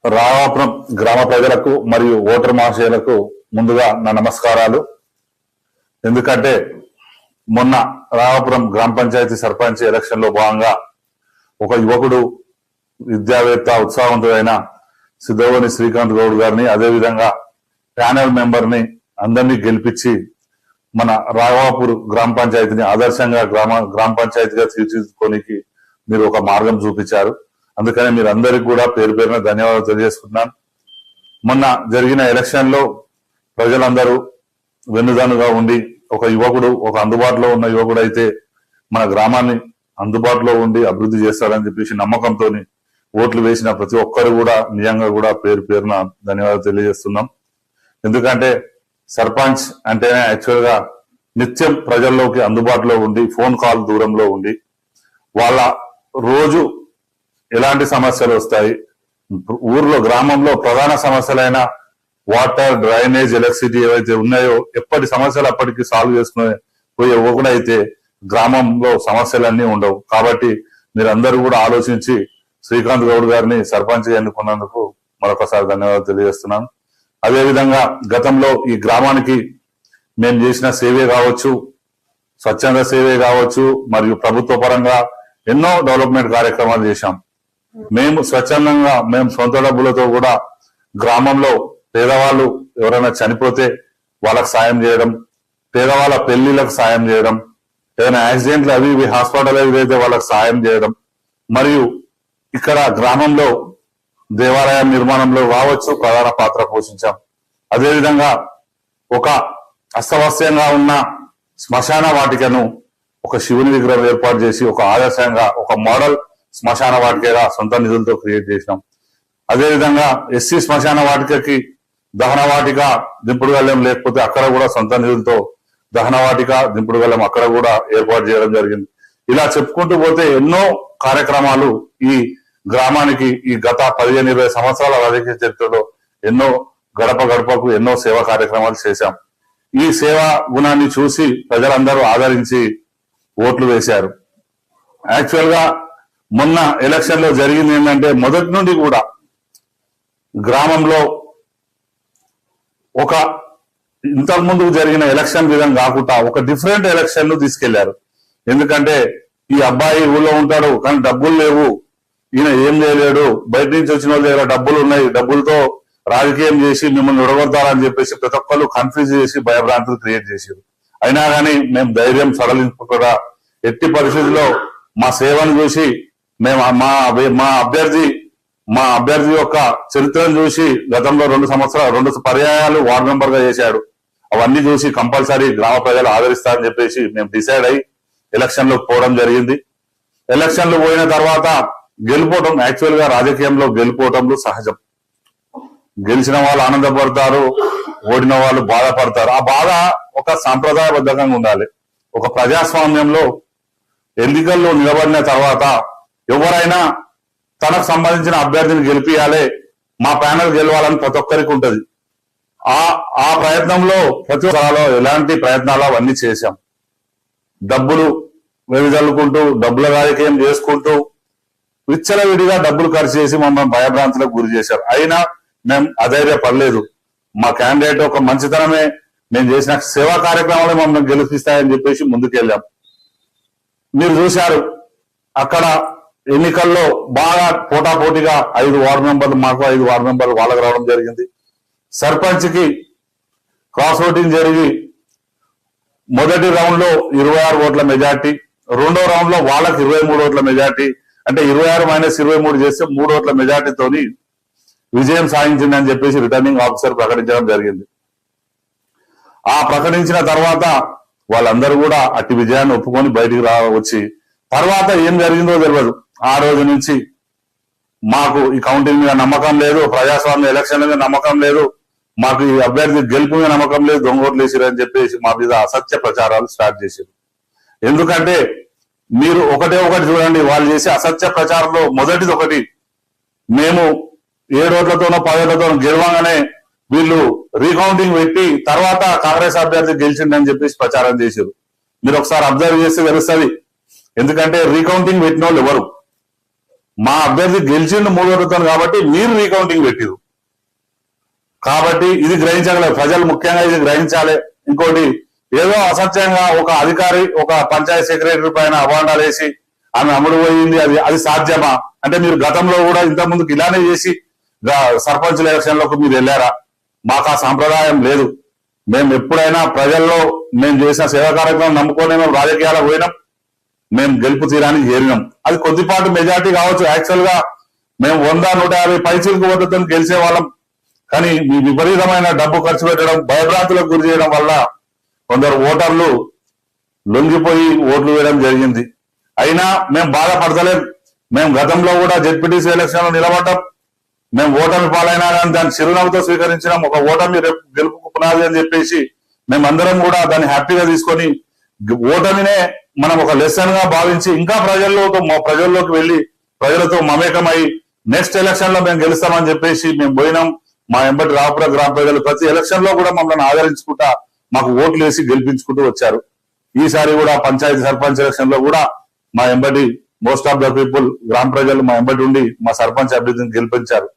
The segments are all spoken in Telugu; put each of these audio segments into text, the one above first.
రావాపురం గ్రామ ప్రజలకు మరియు ఓటర్ మహాశయులకు ముందుగా నా నమస్కారాలు. ఎందుకంటే మొన్న రావాపురం గ్రామ పంచాయతీ సర్పంచ్ ఎలక్షన్ లో భాగంగా ఒక యువకుడు విద్యావేత్త ఉత్సాహవంతుడైన సిద్ధవని శ్రీకాంత్ గౌడ్ గారిని, అదేవిధంగా ప్యానెల్ మెంబర్ ని అందరినీ గెలిపించి మన రావాపూర్ గ్రామ పంచాయతీని ఆదర్శంగా గ్రామ పంచాయతీగా తీర్చిదిద్దుకోనికి మీరు ఒక మార్గం చూపించారు. అందుకని మీరు అందరికి కూడా పేరు పేరున ధన్యవాదాలు తెలియజేసుకుంటున్నాను. మొన్న జరిగిన ఎలక్షన్ లో ప్రజలందరూ వెన్నుదన్నుగా ఉండి ఒక యువకుడు, ఒక అందుబాటులో ఉన్న యువకుడు అయితే మన గ్రామాన్ని అందుబాటులో ఉండి అభివృద్ధి చేస్తాడని చెప్పేసి నమ్మకంతో ఓట్లు వేసిన ప్రతి ఒక్కరు కూడా నిజంగా కూడా పేరు పేరున ధన్యవాదాలు తెలియజేస్తున్నాం. ఎందుకంటే సర్పంచ్ అంటేనే యాక్చువల్ గా నిత్యం ప్రజల్లోకి అందుబాటులో ఉండి ఫోన్ కాల్ దూరంలో ఉండి వాళ్ళ రోజు ఎలాంటి సమస్యలు వస్తాయి, ఊర్లో గ్రామంలో ప్రధాన సమస్యలైన వాటర్, డ్రైనేజ్, ఎలక్ట్రిసిటీ ఏవైతే ఉన్నాయో ఎప్పటి సమస్యలు అప్పటికి సాల్వ్ చేసుకునే పోయే ఒకడైతే గ్రామంలో సమస్యలన్నీ ఉండవు. కాబట్టి మీరందరూ కూడా ఆలోచించి శ్రీకాంత్ గౌడ్ గారిని సర్పంచ్ ఎన్నుకున్నందుకు మరొకసారి ధన్యవాదాలు తెలియజేస్తున్నాను. అదేవిధంగా గతంలో ఈ గ్రామానికి మేము చేసిన సేవే కావచ్చు, స్వచ్ఛంద సేవే కావచ్చు, మరియు ప్రభుత్వ పరంగా ఎన్నో డెవలప్మెంట్ కార్యక్రమాలు చేశాం. మేము స్వచ్ఛందంగా మేము సొంత డబ్బులతో కూడా గ్రామంలో పేదవాళ్ళు ఎవరైనా చనిపోతే వాళ్ళకి సాయం చేయడం, పేదవాళ్ళ పెళ్లిళ్ళకు సాయం చేయడం, ఏదైనా యాక్సిడెంట్లు అవి ఇవి హాస్పిటలైజ్ అయితే వాళ్ళకి సాయం చేయడం, మరియు ఇక్కడ గ్రామంలో దేవాలయం నిర్మాణంలో కావచ్చు ప్రధాన పాత్ర పోషించాం. అదేవిధంగా ఒక అస్తవ్యస్తంగా ఉన్న శ్మశాన వాటికను ఒక శివుని విగ్రహం ఏర్పాటు చేసి ఒక ఆదర్శంగా ఒక మోడల్ శ్మశాన వాటికగా సొంత నిధులతో క్రియేట్ చేసినాం. అదేవిధంగా ఎస్సీ శ్మశాన వాటికకి దహన వాటిక దింపుడు గల్లెం లేకపోతే అక్కడ కూడా సొంత నిధులతో దహన వాటిక దింపుడు గల్లెం అక్కడ కూడా ఏర్పాటు చేయడం జరిగింది. ఇలా చెప్పుకుంటూ పోతే ఎన్నో కార్యక్రమాలు ఈ గ్రామానికి ఈ గత 15-20 సంవత్సరాల రాజకీయ చరిత్రలో ఎన్నో గడప గడపకు ఎన్నో సేవా కార్యక్రమాలు చేశాం. ఈ సేవా గుణాన్ని చూసి ప్రజలందరూ ఆదరించి ఓట్లు వేశారు. యాక్చువల్ గా మొన్న ఎలక్షన్ లో జరిగింది ఏంటంటే మొదటి నుండి కూడా గ్రామంలో ఒక ఇంతకు ముందు జరిగిన ఎలక్షన్ విధంగా కాకుండా ఒక డిఫరెంట్ ఎలక్షన్ ను తీసుకెళ్లారు. ఎందుకంటే ఈ అబ్బాయి ఊళ్ళో ఉంటాడు కానీ డబ్బులు లేవు, ఈయన ఏం చేయలేడు, బయట నుంచి వచ్చిన వాళ్ళ దగ్గర డబ్బులు ఉన్నాయి, డబ్బులతో రాజకీయం చేసి మిమ్మల్ని ఉడగొడతారని చెప్పేసి ప్రతి ఒక్కరు కన్ఫ్యూజ్ చేసి భయభ్రాంతులు క్రియేట్ చేశారు. అయినా కానీ మేము ధైర్యం సడలించుకోగా ఎట్టి పరిస్థితుల్లో మా సేవను చూసి మేము మా అభ్యర్థి యొక్క చరిత్రను చూసి గతంలో 2 పర్యాయాలు వార్డు మెంబర్ గా చేశాడు. అవన్నీ చూసి కంపల్సరీ గ్రామ ప్రజలు ఆదరిస్తారని చెప్పేసి మేము డిసైడ్ అయ్యి ఎలక్షన్ లో పోవడం జరిగింది. ఎలక్షన్లు పోయిన తర్వాత గెలుపోవటం, యాక్చువల్ గా రాజకీయంలో గెలుపోవటంలో సహజం. గెలిచిన వాళ్ళు ఆనందపడతారు, ఓడిన వాళ్ళు బాధపడతారు. ఆ బాధ ఒక సాంప్రదాయబద్ధంగా ఉండాలి. ఒక ప్రజాస్వామ్యంలో ఎన్నికల్లో నిలబడిన తర్వాత ఎవరైనా తనకు సంబంధించిన అభ్యర్థిని గెలిపియాలి, మా ప్యానెల్ గెలవాలని ప్రతి ఒక్కరికి ఉంటది. ఆ ప్రయత్నంలో ప్రతి ఒక్కరిలో ఎలాంటి ప్రయత్నాలు అవన్నీ చేశాం. డబ్బులు వెదజల్లుకుంటూ డబ్బుల రాజకీయం చేసుకుంటూ విచ్చలవిడిగా డబ్బులు ఖర్చు చేసి మమ్మల్ని భయభ్రాంతులకు గురి చేశారు. అయినా మేము అధైర్యపడలేదు. మా క్యాండిడేట్ ఒక మంచితనమే, మేము చేసిన సేవా కార్యక్రమాలు మమ్మల్ని గెలిపిస్తాయని చెప్పేసి ముందుకెళ్ళాం. మీరు చూశారు అక్కడ ఎన్నికల్లో బాగా పోటాపోటీగా 5 వార్డు మెంబర్లు మాకు, 5 వార్డు మెంబర్లు వాళ్ళకు రావడం జరిగింది. సర్పంచ్ కి క్రాస్ ఓటింగ్ జరిగి మొదటి రౌండ్ లో 26 ఓట్ల మెజార్టీ, రెండో రౌండ్ లో వాళ్ళకి 23 ఓట్ల మెజార్టీ, అంటే 26 - 23 చేస్తే 3 ఓట్ల మెజార్టీతోని విజయం సాధించిందని చెప్పేసి రిటర్నింగ్ ఆఫీసర్ ప్రకటించడం జరిగింది. ఆ ప్రకటించిన తర్వాత వాళ్ళందరూ కూడా అట్టి విజయాన్ని ఒప్పుకొని బయటికి వచ్చి తర్వాత ఏం జరిగిందో తెలియదు. ఆ రోజు నుంచి మాకు ఈ కౌంటింగ్ మీద నమ్మకం లేదు, ప్రజాస్వామ్య ఎలక్షన్ల మీద నమ్మకం లేదు, మాకు ఈ అభ్యర్థి గెలుపు మీద నమ్మకం లేదు, దొంగోట్లు వేసిరని చెప్పేసి మా మీద అసత్య ప్రచారాలు స్టార్ట్ చేశారు. ఎందుకంటే మీరు ఒకటి చూడండి, వాళ్ళు చేసే అసత్య ప్రచారంలో మొదటిది ఒకటి, మేము 7 ఓట్లతోనో 10 ఓట్లతోనో గెలవగానే వీళ్ళు రీకౌంటింగ్ పెట్టి తర్వాత కాంగ్రెస్ అభ్యర్థి గెలిచిండని చెప్పేసి ప్రచారం చేశారు. మీరు ఒకసారి అబ్జర్వ్ చేస్తే తెలుస్తుంది. ఎందుకంటే రీకౌంటింగ్ పెట్టిన వాళ్ళు ఎవరు, మా అభ్యర్థి గెలిచిండు 3 ఓట్లతో కాబట్టి మీరు రీకౌంటింగ్ పెట్టిరు. కాబట్టి ఇది గ్రహించగలరు ప్రజలు, ముఖ్యంగా ఇది గ్రహించాలి. ఇంకోటి, ఏదో అసత్యంగా ఒక అధికారి ఒక పంచాయత్ సెక్రటరీ పైన అవాండాలు వేసి ఆమె అమ్ముడు పోయింది, అది సాధ్యమా? అంటే మీరు గతంలో కూడా ఇంత ముందుకు ఇలానే చేసి సర్పంచ్ ఎలక్షన్లకు మీరు వెళ్ళారా? మాకు ఆ సాంప్రదాయం లేదు. మేము ఎప్పుడైనా ప్రజల్లో మేము చేసిన సేవా కార్యక్రమం నమ్ముకొని మేము రాజకీయాలకు పోయినాం, మేము గెలుపు తీరానికి చేరినాం. అది కొద్దిపాటు మెజార్టీ కావచ్చు. యాక్చువల్ గా మేము 100-150 పైచీలకు ఓట్లతో గెలిచే వాళ్ళం. కానీ మీ విపరీతమైన డబ్బు ఖర్చు పెట్టడం, భయభ్రాంతులకు గురి చేయడం వల్ల కొందరు ఓటర్లు లొంగిపోయి ఓట్లు వేయడం జరిగింది. అయినా మేము బాధపడతలేం. మేము గతంలో కూడా జెడ్పీటీసీ ఎలక్షన్ లో నిలబడ్డాం. మేము ఓటమి పాలైనా కానీ దాన్ని చిరునవ్వుతో స్వీకరించినాం. ఒక ఓటమి గెలుపుకు పునాది అని చెప్పేసి మేమందరం కూడా దాన్ని హ్యాపీగా తీసుకొని ఓటమినే మనం ఒక లెసన్ గా భావించి ఇంకా ప్రజల్లోకి వెళ్లి ప్రజలతో మమేకమై నెక్స్ట్ ఎలక్షన్ లో మేము గెలుస్తామని చెప్పేసి మేము పోయినాం. మా ఎంబటి రాపుర గ్రామ ప్రజలు ప్రతి ఎలక్షన్ లో కూడా మమ్మల్ని ఆదరించుకుంటా మాకు ఓట్లు వేసి గెలిపించుకుంటూ వచ్చారు. ఈసారి కూడా పంచాయతీ సర్పంచ్ ఎలక్షన్ లో కూడా మా ఎంబటి మోస్ట్ ఆఫ్ ద పీపుల్ గ్రామ ప్రజలు మా ఎంబటి ఉండి మా సర్పంచ్ అభ్యర్థిని గెలిపించారు.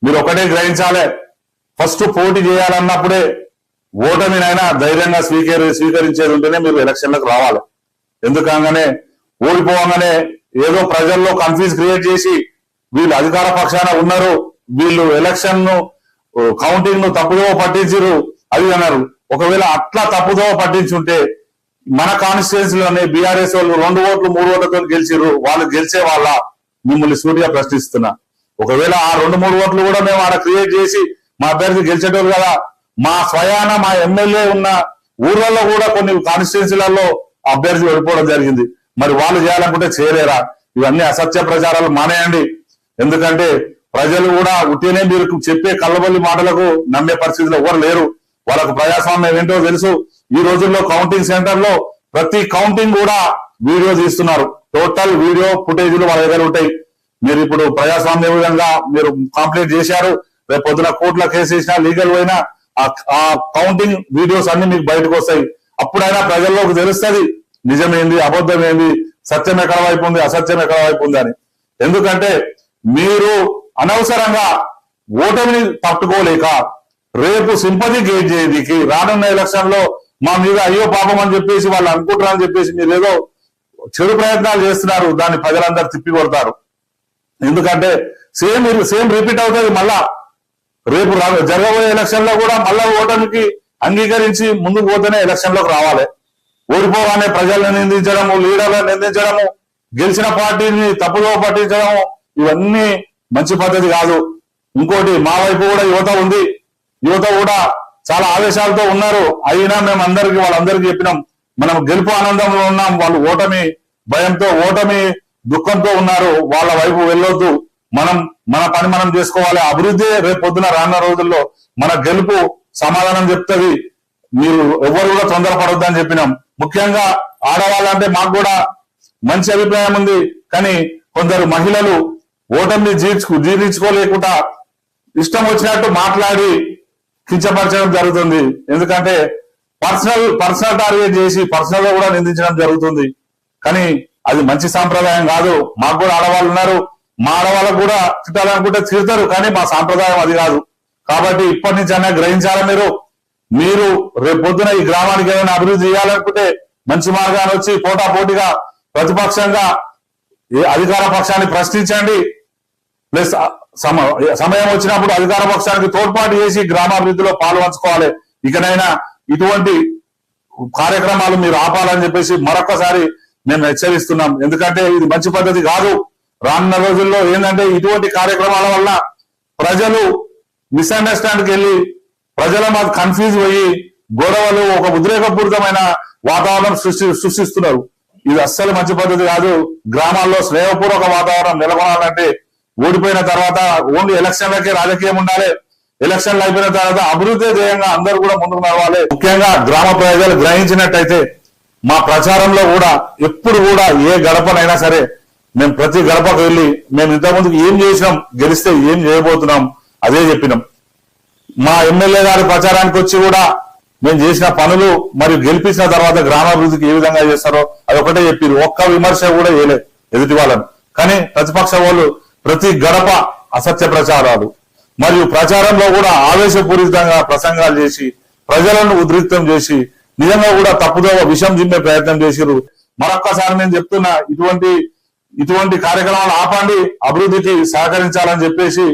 మీరు ఒకటే గ్రహించాలి, ఫస్ట్ పోటీ చేయాలన్నప్పుడే ఓటమినైనా ధైర్యంగా స్వీకరించేది ఉంటేనే మీరు ఎలక్షన్లకు రావాలి. ఎందుకనగానే ఓడిపోగానే ఏదో ప్రజల్లో కన్ఫ్యూజ్ క్రియేట్ చేసి వీళ్ళు అధికార పక్షాన ఉన్నారు, వీళ్ళు ఎలక్షన్ ను కౌంటింగ్ ను తప్పుదోవ పట్టించారు అది అన్నారు. ఒకవేళ అట్లా తప్పుదోవ పట్టించుంటే మన కాన్స్టిట్యున్సీలోనే బీఆర్ఎస్ వాళ్ళు 2 ఓట్లు 3 ఓట్లతో గెలిచిర్రు, వాళ్ళు గెలిచే వాళ్ళ మిమ్మల్ని సూటిగా ప్రశ్నిస్తున్నా. ఒకవేళ ఆ 2-3 ఓట్లు కూడా మేము ఆడ క్రియేట్ చేసి మా అభ్యర్థి గెలిచేటోళ్ళు కదా, మా స్వయాన మా ఎమ్మెల్యే ఉన్న ఊర్లలో కూడా కొన్ని కాన్స్టిట్యున్సీలలో అభ్యర్థి ఓడిపోవడం జరిగింది. మరి వాళ్ళు చేయాలనుకుంటే చేయలేరా? ఇవన్నీ అసత్య ప్రచారాలు మానేయండి. ఎందుకంటే ప్రజలు కూడా ఉట్టినే మీరు చెప్పే కళ్ళబొల్లి మాటలకు నమ్మే పరిస్థితిలో ఎవరు లేరు. వాళ్ళకు ప్రజాస్వామ్యం ఏంటో తెలుసు. ఈ రోజుల్లో కౌంటింగ్ సెంటర్ లో ప్రతి కౌంటింగ్ కూడా వీడియో తీస్తున్నారు. టోటల్ వీడియో ఫుటేజ్లు వాళ్ళ దగ్గర ఉంటాయి. మీరు ఇప్పుడు ప్రజాస్వామ్య విధంగా మీరు కంప్లైంట్ చేశారు, రేపు పొద్దున కోర్టులో కేసు వేసినా లీగల్ పోయినా ఆ కౌంటింగ్ వీడియోస్ అన్ని మీకు బయటకు వస్తాయి. అప్పుడైనా ప్రజల్లోకి తెలుస్తుంది నిజమేంది, అబద్ధం ఏంది, సత్యం ఎక్కడ వైపు ఉంది, అసత్యం ఎక్కడ వైపు ఉంది అని. ఎందుకంటే మీరు అనవసరంగా ఓటమిని తట్టుకోలేక రేపు సింపతి గేట్ చేయడానికి రానున్న ఎలక్షన్ లో మా మీద అయ్యో పాపం అని చెప్పేసి వాళ్ళు అనుకుంటారని చెప్పేసి మీరు ఏదో చెడు ప్రయత్నాలు చేస్తున్నారు. దాన్ని ప్రజలందరూ తిప్పి కొడతారు. ఎందుకంటే సేమ్ రిపీట్ అవుతుంది. మళ్ళా రేపు జరగబోయే ఎలక్షన్ లో కూడా మళ్ళా ఓటమికి అంగీకరించి ముందుకు పోతేనే ఎలక్షన్ లోకి రావాలి. ఓడిపోగానే ప్రజలను నిందించడము, లీడర్లను నిందించడము, గెలిచిన పార్టీని తప్పుదో పట్టించడము, ఇవన్నీ మంచి పద్ధతి కాదు. ఇంకోటి, మా వైపు కూడా యువత ఉంది. యువత కూడా చాలా ఆవేశాలతో ఉన్నారు. అయినా మేము వాళ్ళందరికీ చెప్పినాం, మనం గెలుపు ఆనందంలో ఉన్నాం. వాళ్ళు ఓటమి భయంతో, ఓటమి దుఃఖంతో ఉన్నారు. వాళ్ళ వైపు వెళ్ళొద్దు. మన పని మనం చేసుకోవాలి. అభివృద్ధి రేపు పొద్దున రానున్న రోజుల్లో మన గెలుపు సమాధానం చెప్తుంది. మీరు ఎవరు కూడా తొందరపడొద్దని చెప్పినాం. ముఖ్యంగా ఆడవాళ్ళంటే మాకు కూడా మంచి అభిప్రాయం ఉంది. కానీ కొందరు మహిళలు ఓటమిని జీర్ణించుకోలేకుండా ఇష్టం వచ్చినట్టు మాట్లాడి కించపరచడం జరుగుతుంది. ఎందుకంటే పర్సనల్ టార్గెట్ చేసి పర్సనల్ గా కూడా నిందించడం జరుగుతుంది. కానీ అది మంచి సాంప్రదాయం కాదు. మాకు కూడా ఆడవాళ్ళు ఉన్నారు. మా ఆడవాళ్ళకు కూడా తిట్టాలనుకుంటే తిడతారు, కానీ మా సాంప్రదాయం అది కాదు. కాబట్టి ఇప్పటి నుంచి అన్నా గ్రహించాలా మీరు రేపు పొద్దున ఈ గ్రామానికి ఏమైనా అభివృద్ధి చేయాలనుకుంటే మంచి మార్గాన్ని వచ్చి పోటాపోటీగా ప్రతిపక్షంగా అధికార పక్షాన్ని ప్రశ్నించండి. ప్లస్ సమయం వచ్చినప్పుడు అధికార పక్షానికి తోడ్పాటు చేసి గ్రామాభివృద్ధిలో పాల్పంచుకోవాలి. ఇకనైనా ఇటువంటి కార్యక్రమాలు మీరు ఆపాలని చెప్పేసి మరొకసారి మేము హెచ్చరిస్తున్నాం. ఎందుకంటే ఇది మంచి పద్ధతి కాదు. రానున్న రోజుల్లో ఏంటంటే ఇటువంటి కార్యక్రమాల వల్ల ప్రజలు మిస్అండర్స్టాండ్కి వెళ్ళి ప్రజల మాకు కన్ఫ్యూజ్ అయ్యి గొడవలు, ఒక ఉద్రేకపూరితమైన వాతావరణం సృష్టిస్తున్నారు. ఇది అస్సలు మంచి పద్ధతి కాదు. గ్రామాల్లో స్నేహపూర్వక వాతావరణం నెలకొనాలంటే ఓడిపోయిన తర్వాత ఓన్లీ ఎలక్షన్లకే రాజకీయం ఉండాలి. ఎలక్షన్లు అయిపోయిన తర్వాత అభివృద్ధి ధ్యేయంగా అందరూ కూడా ముందుకు నడవాలి. ముఖ్యంగా గ్రామ ప్రజలు గ్రహించినట్టయితే మా ప్రచారంలో కూడా ఎప్పుడు కూడా ఏ గడపనైనా సరే మేము ప్రతి గడపకు వెళ్ళి మేము ఇంతకుముందుకు ఏం చేసినాం, గెలిస్తే ఏం చేయబోతున్నాం అదే చెప్పినాం. మా ఎమ్మెల్యే గారి ప్రచారానికి వచ్చి కూడా మేము చేసిన పనులు మరియు గెలిపించిన తర్వాత గ్రామాభివృద్ధికి ఏ విధంగా చేస్తారో అది ఒకటే చెప్పారు. ఒక్క విమర్శ కూడా వేయలేదు ఎదుటి వాళ్ళని. కానీ ప్రతిపక్ష వాళ్ళు ప్రతి గడప అసత్య ప్రచారాలు మరియు ప్రచారంలో కూడా ఆవేశపూరితంగా ప్రసంగాలు చేసి ప్రజలను ఉద్రిక్తం చేసి నిజంగా కూడా తప్పుదోవ విషం జిమ్మే ప్రయత్నం చేసిరు. మరొక్కసారి నేను చెప్తున్నా, ఇటువంటి కార్యక్రమాలు ఆపండి, అభివృద్ధికి సహకరించాలని చెప్పేసి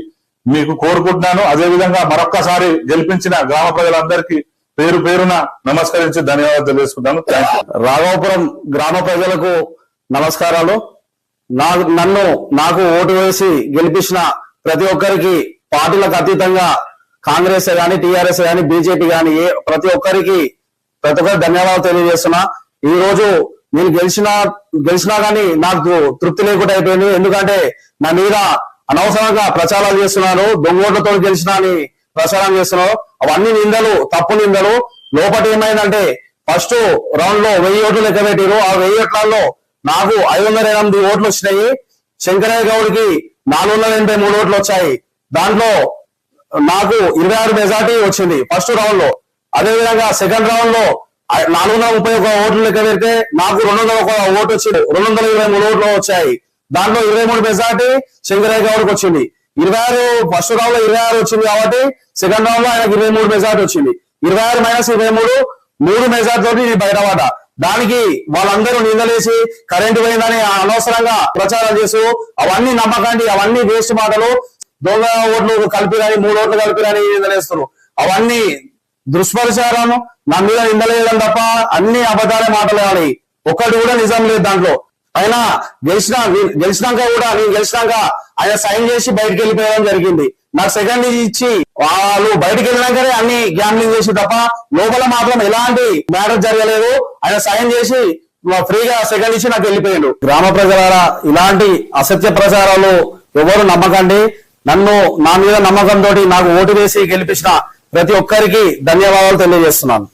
మీకు కోరుకుంటున్నాను. అదేవిధంగా మరొక్కసారి గెలిపించిన గ్రామ ప్రజలందరికీ పేరు పేరున నమస్కరించి ధన్యవాదాలు తెలియజేసుకుంటాను. రాఘవపురం గ్రామ ప్రజలకు నమస్కారాలు. నాకు ఓటు వేసి గెలిపించిన ప్రతి ఒక్కరికి పార్టీలకు అతీతంగా కాంగ్రెస్ గాని, టీఆర్ఎస్ గాని, బీజేపీ గాని ప్రతి ఒక్కరికి ధన్యవాదాలు తెలియజేస్తున్నా. ఈ రోజు నేను గెలిచినా గానీ నాకు తృప్తి లేకుండా అయిపోయింది. ఎందుకంటే నా మీద అనవసరంగా ప్రచారాలు చేస్తున్నారు, దొంగోట్లతో గెలిచినా అని ప్రచారం చేస్తున్నారు. అవన్నీ నిందలు, తప్పు నిందలు. లోపల ఏమైందంటే ఫస్ట్ రౌండ్ లో 1000 ఓట్లు లెక్క పెట్టారు. ఆ 1000 ఓట్లలో నాకు 508 ఓట్లు వచ్చినాయి. శంకరయ్య గౌడ్కి 483 ఓట్లు వచ్చాయి. దాంట్లో నాకు 26 మెజార్టీ వచ్చింది ఫస్ట్ రౌండ్ లో. అదేవిధంగా సెకండ్ రౌండ్ లో 431 ఓట్లు లెక్క పెడితే నాకు 201 ఓటు వచ్చింది. 223 ఓట్లు వచ్చాయి. దాంట్లో 23 మెజార్టీ శంకరయ్య గౌడ్కి వచ్చింది. 26 ఫస్ట్ రౌండ్ లో 26 వచ్చింది కాబట్టి సెకండ్ రౌండ్ లో ఆయనకు 23 మెజార్టీ వచ్చింది. 26 - 23 3 మెజార్టీ తోటి బయటపడ్డా. దానికి వాళ్ళందరూ నిందలేసి కరెంటు పోయిందని అనవసరంగా ప్రచారం చేస్తూ అవన్నీ నమ్మకండి, అవన్నీ వేస్ట్ మాటలు. దొంగ ఓట్లు కలిపిరని, 3 ఓట్లు కలిపిరని నిందలేస్తారు. అవన్నీ దుష్ప్రచారం, నా మీద నిందలేయడం తప్ప అన్ని అబద్ధాలే మాటలేవాలి. ఒక్కటి కూడా నిజం లేదు దాంట్లో. ఆయన నేను గెలిచినాక ఆయన సైన్ చేసి బయటకు వెళ్ళిపోయడం జరిగింది. నాకు సెకండ్ ఇచ్చి వాళ్ళు బయటకు వెళ్ళినాకనే అన్ని గ్యాంబ్లింగ్ చేసి తప్ప లోపల మాత్రం ఎలాంటి మ్యాటర్ జరగలేదు. ఆయన సైన్ చేసి ఫ్రీగా సెకండ్ ఇచ్చి నాకు వెళ్ళిపోయాడు. గ్రామ ప్రజలారా, ఇలాంటి అసత్య ప్రచారాలు ఎవరు నమ్మకండి. నా మీద నమ్మకంతో నాకు ఓటు వేసి గెలిపించిన ప్రతి ఒక్కరికి ధన్యవాదాలు తెలియజేస్తున్నాను.